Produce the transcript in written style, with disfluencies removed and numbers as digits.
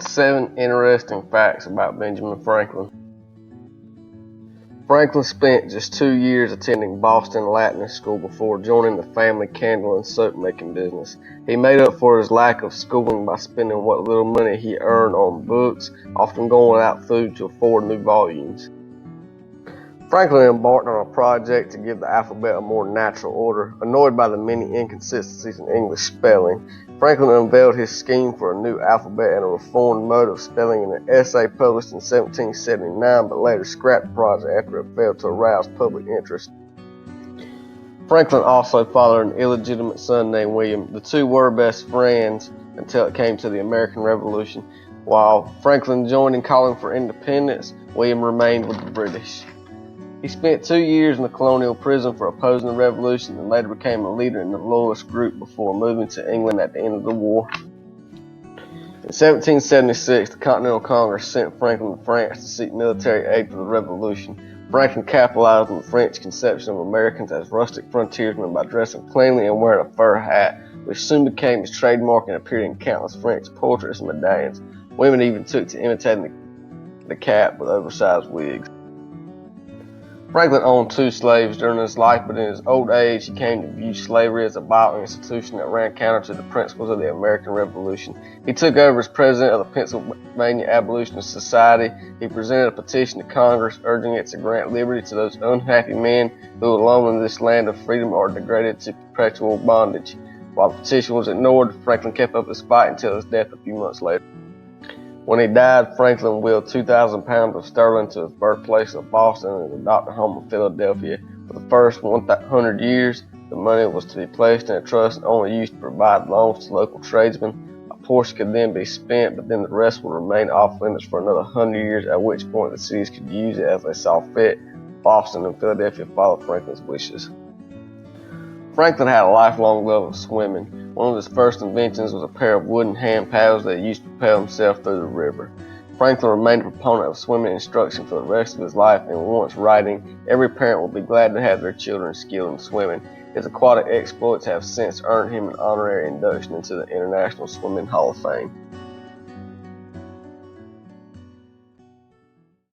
7 interesting facts about Benjamin Franklin. Franklin spent just 2 years attending Boston Latin School before joining the family candle and soap making business. He made up for his lack of schooling by spending what little money he earned on books, often going without food to afford new volumes. Franklin embarked on a project to give the alphabet a more natural order. Annoyed by the many inconsistencies in English spelling, Franklin unveiled his scheme for a new alphabet and a reformed mode of spelling in an essay published in 1779, but later scrapped the project after it failed to arouse public interest. Franklin also fathered an illegitimate son named William. The two were best friends until it came to the American Revolution. While Franklin joined in calling for independence, William remained with the British. He spent 2 years in the colonial prison for opposing the revolution and later became a leader in the Loyalist group before moving to England at the end of the war. In 1776, the Continental Congress sent Franklin to France to seek military aid for the revolution. Franklin capitalized on the French conception of Americans as rustic frontiersmen by dressing plainly and wearing a fur hat, which soon became his trademark and appeared in countless French portraits and medallions. Women even took to imitating the cap with oversized wigs. Franklin owned 2 slaves during his life, but in his old age he came to view slavery as a vile institution that ran counter to the principles of the American Revolution. He took over as president of the Pennsylvania Abolitionist Society. He presented a petition to Congress urging it to grant liberty to those unhappy men who alone in this land of freedom are degraded to perpetual bondage. While the petition was ignored, Franklin kept up his fight until his death a few months later. When he died, Franklin willed 2,000 pounds of sterling to his birthplace of Boston and his adopted home of Philadelphia. For the first 100 years, the money was to be placed in a trust and only used to provide loans to local tradesmen. A portion could then be spent, but then the rest would remain off limits for another 100 years, at which point the cities could use it as they saw fit. Boston and Philadelphia followed Franklin's wishes. Franklin had a lifelong love of swimming. One of his first inventions was a pair of wooden hand paddles that he used to propel himself through the river. Franklin remained a proponent of swimming instruction for the rest of his life, and once writing, every parent will be glad to have their children skilled in swimming. His aquatic exploits have since earned him an honorary induction into the International Swimming Hall of Fame.